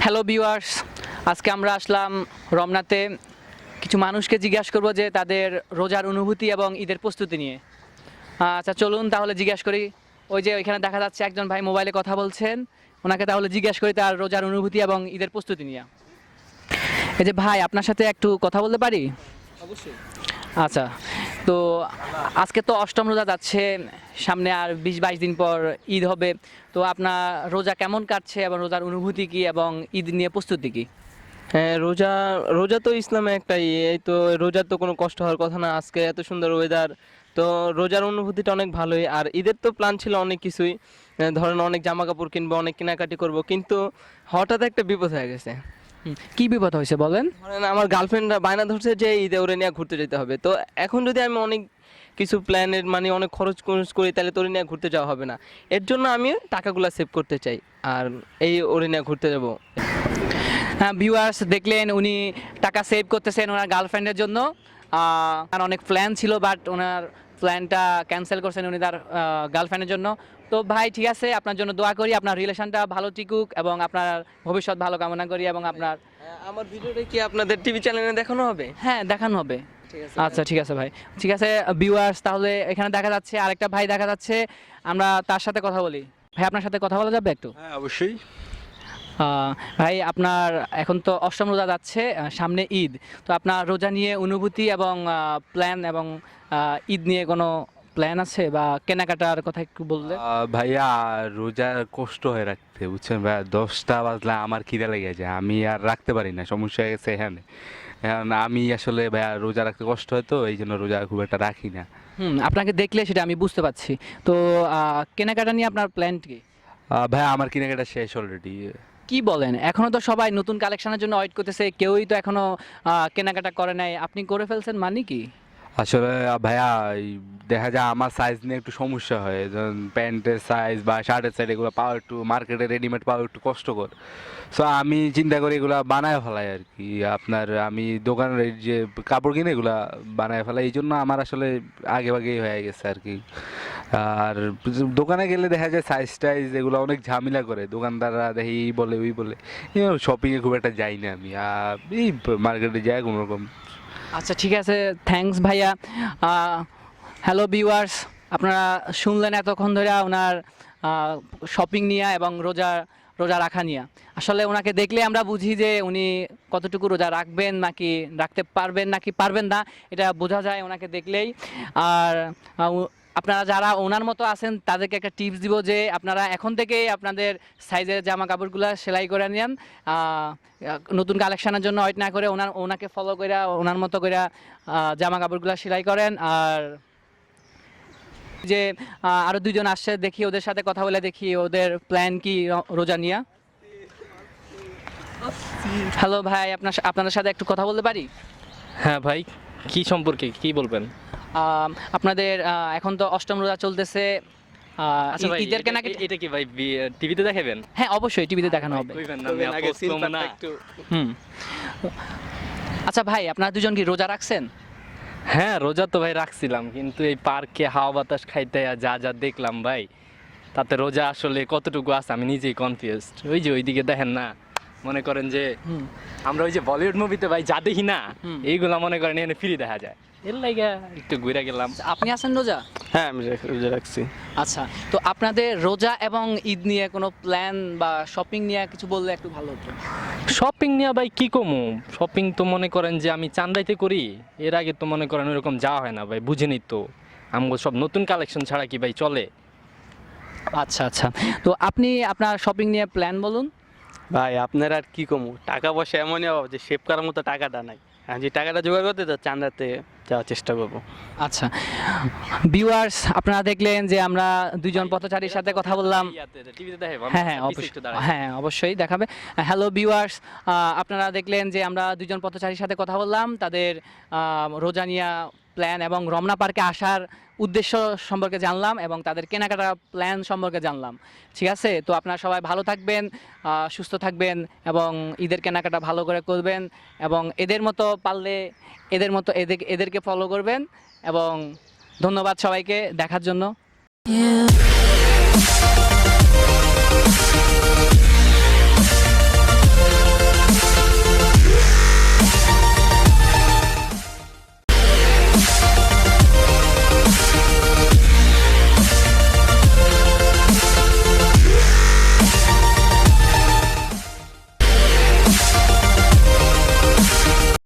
Hello viewers, আজকে আমরা আসলাম রমনাতে। কিছু মানুষকে জিজ্ঞাসা করব যে তাদের রোজার অনুভূতি এবং ঈদের প্রস্তুতি নিয়ে। আচ্ছা চলুন তাহলে জিজ্ঞাসা করি। ওই যে ওইখানে দেখা যাচ্ছে একজন ভাই মোবাইলে কথা বলছেন, ওনাকে তাহলে জিজ্ঞাসা করি তার রোজার অনুভূতি এবং ঈদের প্রস্তুতি নিয়ে। এই যে ভাই, আপনার সাথে একটু কথা বলতে পারি? অবশ্যই। আচ্ছা, তো আজকে তো অষ্টম রোজা যাচ্ছে, সামনে আর 20-22 দিন পর ঈদ হবে। তো আপনার রোজা কেমন কাটছে এবং রোজার অনুভূতি কি এবং ঈদ নিয়ে প্রস্তুতি কি? হ্যাঁ, রোজা রোজা তো ইসলামে একটা এই তো রোজার তো কোনো কষ্ট হওয়ার কথা না। আজকে এত সুন্দর ওয়েদার, তো রোজার অনুভূতিটা অনেক ভালোই। আর ঈদের তো প্ল্যান ছিল অনেক কিছুই, ধরেন অনেক জামা কাপড় কিনবো, অনেক কেনাকাটি করব, কিন্তু হঠাৎ একটা বিপদ হয়ে গেছে। কি বিপদ হয়েছে বলেন? ধরেন আমার গার্লফ্রেন্ডরা বায়না ধরছে যে ঈদে ওরে নিয়ে ঘুরতে যেতে হবে। তো এখন যদি আমি অনেক কিছু প্ল্যানের মানে অনেক খরচ করি, তাহলে তো ওরে নিয়ে ঘুরতে যাওয়া হবে না। এর জন্য আমি টাকাগুলো সেভ করতে চাই, আর এই ওরে নিয়ে ঘুরতে যাবো। হ্যাঁ ভিউয়ার্স, দেখলেন উনি টাকা সেভ করতেছেন ওনার গার্লফ্রেন্ডের জন্য। আর অনেক প্ল্যান ছিল, বাট ওনার প্ল্যানটা ক্যান্সেল করছেন উনি তার গার্লফ্রেন্ডের জন্য। তো ভাই ঠিক আছে, আপনার জন্য দোয়া করি, আপনার রিলেশনটা ভালো টিকুক এবং আপনার ভবিষ্যৎ ভালো কামনা করি এবং আপনার। আমার ভিডিওটা কি আপনাদের টিভি চ্যানেলে দেখানো হবে? হ্যাঁ, দেখানো হবে। ঠিক আছে। আচ্ছা ঠিক আছে ভাই, ঠিক আছে ভিউয়ার্স, তাহলে এখানে দেখা যাচ্ছে আরেকটা ভাই দেখা যাচ্ছে, আমরা তার সাথে কথা বলি। ভাই আপনার সাথে কথা বলা যাবে একটু? হ্যাঁ অবশ্যই। ভাই আপনার এখন তো অষ্টম রোজা যাচ্ছে, সামনে ঈদ। তো আপনার রোজা নিয়ে অনুভূতি এবং প্ল্যান এবং ঈদ নিয়ে কোনো প্ল্যান আছে বা কেনাকাটার কথা একটু বললে? ভাইয়া, রোজা কষ্ট হয়ে রাখতে, বুঝছেন ভাইয়া? 10টা বাজলে আমার খিদে লেগে যায়, আমি আর রাখতে পারি না, সমস্যা হয়ে গেছে এখানে। এখন আমি আসলে ভাইয়া রোজা রাখতে কষ্ট হয়, তো এই জন্য রোজা খুব একটা রাখি না। আপনাকে দেখলে সেটা আমি বুঝতে পারছি। তো কেনাকাটা নিয়ে আপনার প্ল্যান কি? ভাইয়া আমার কেনাকাটা শেষ অলরেডি। কি বলেন, এখনো তো সবাই নতুন কালেকশনের জন্য ওয়েট করতেছে, কেউই তো এখনো কেনাকাটা করে নাই, আপনি করে ফেলছেন মানে কি? আসলে ভাইয়া এই দেখা যায় আমার সাইজ নিয়ে একটু সমস্যা হয়, যেমন প্যান্টের সাইজ বা শার্টের সাইজ এগুলো পাওয়া একটু মার্কেটে রেডিমেড পাওয়া একটু কষ্টকর। সো আমি চিন্তা করি এগুলো বানায় ফেলাই আর কি। আপনার আমি দোকানের এই যে কাপড় কিনে এগুলা বানায় ফেলাই, এই জন্য আমার আসলে আগে ভাগেই হয়ে গেছে আর কি। আর দোকানে গেলে দেখা যায় সাইজ টাইজ এগুলো অনেক ঝামেলা করে, দোকানদাররা দেখি এই বলে ওই বলে। শপিংয়ে খুব একটা যাই না আমি, এই মার্কেটে যাই কোনো রকম। আচ্ছা ঠিক আছে, থ্যাঙ্কস ভাইয়া। হ্যালো ভিউয়ার্স, আপনারা শুনলেন এতক্ষণ ধরে ওনার শপিং নিয়ে এবং রোজা রোজা রাখা নিয়ে। আসলে ওনাকে দেখলে আমরা বুঝি যে উনি কতটুকু রোজা রাখবেন নাকি রাখতে পারবেন নাকি পারবেন না, এটা বোঝা যায় ওনাকে দেখলেই। আর আপনারা যারা ওনার মতো আছেন তাদেরকে একটা টিপস দিব যে আপনারা এখন থেকেই আপনাদের সাইজের জামা কাপড়গুলো সেলাই করে নেন। নতুন কালেকশনের জন্য ওয়েট না করে ওনাকে ফলো করে ওনার মতো করে জামা কাপড়গুলো সেলাই করেন। আর যে আরো দুজন আসছে, দেখি ওদের সাথে কথা বলে দেখি ওদের প্ল্যান কি রোজা নিয়ে। হ্যালো ভাই, আপনাদের সাথে একটু কথা বলতে পারি? হ্যাঁ ভাই, কি সম্পর্কে কি বলবেন? আপনাদের এখন তো অষ্টম রোজা চলতেছে, আচ্ছা ভাই, ঈদের কেনাকাটা। এটা কি ভাই টিভিতে দেখাবেন? হ্যাঁ অবশ্যই টিভিতে দেখানো হবে। কইবেন না, আমি পোস্ট করব না। হুম। আচ্ছা ভাই, আপনারা দুজন কি রোজা রাখছেন? হ্যাঁ, রোজা তো ভাই রাখছিলাম, কিন্তু এই পার্কে হাওয়া বাতাস খাইতে যা যা দেখলাম ভাই, তাতে রোজা আসলে কতটুকু আছে আমি নিজেই কনফিউজড। ওই যে ওইদিকে দেখেন না, মনে করেন যে আমরা ওই যে বলিউড মুভিতে ভাই যা দেখি না, এইগুলা মনে করেন এখানে ফ্রি দেখা যায়, এর লাইগা একটু ঘুরে গেলাম। আপনি আছেন রোজা? হ্যাঁ, আমি রোজা রাখছি। আচ্ছা, তো আপনাদের রোজা এবং ঈদ নিয়ে কোনো প্ল্যান বা শপিং নিয়ে কিছু বললে একটু ভালো হতো। শপিং নিয়ে ভাই কি কমু, শপিং তো মনে করেন যে আমি চান্দাইতে করি, এর আগে তো মনে করেন ওরকম যাওয়া হয় না ভাই, বুঝেনি তো আমগো সব নতুন কালেকশন ছাড়া কি ভাই চলে? আচ্ছা আচ্ছা, তো আপনি আপনার শপিং নিয়ে প্ল্যান বলুন। ভাই আপনার আর কি কমু, টাকা পয়সা এমনই অভাব যে সেভ করার মতো টাকাটা নাই। আর যে টাকাটা জোগাড় করতে তো চান্দাতে যাওয়ার চেষ্টা করবো। আচ্ছা ভিউয়ার্স, আপনারা দেখলেন যে আমরা দুজন পথচারীর সাথে কথা বললাম। টিভিতে দেখাবো? হ্যাঁ হ্যাঁ অবশ্যই, হ্যাঁ অবশ্যই দেখাবে। হ্যালো ভিউয়ার্স, আপনারা দেখলেন যে আমরা দুজন পথচারীর সাথে কথা বললাম, তাদের রোজা নিয়া প্ল্যান এবং রমনা পার্কে আসার উদ্দেশ্য সম্পর্কে জানলাম এবং তাদের কেনাকাটা প্ল্যান সম্পর্কে জানলাম। ঠিক আছে, তো আপনারা সবাই ভালো থাকবেন, সুস্থ থাকবেন এবং ঈদের কেনাকাটা ভালো করে করবেন এবং এদের মতো পারলে এদেরকে ফলো করবেন এবং ধন্যবাদ সবাইকে দেখার জন্য।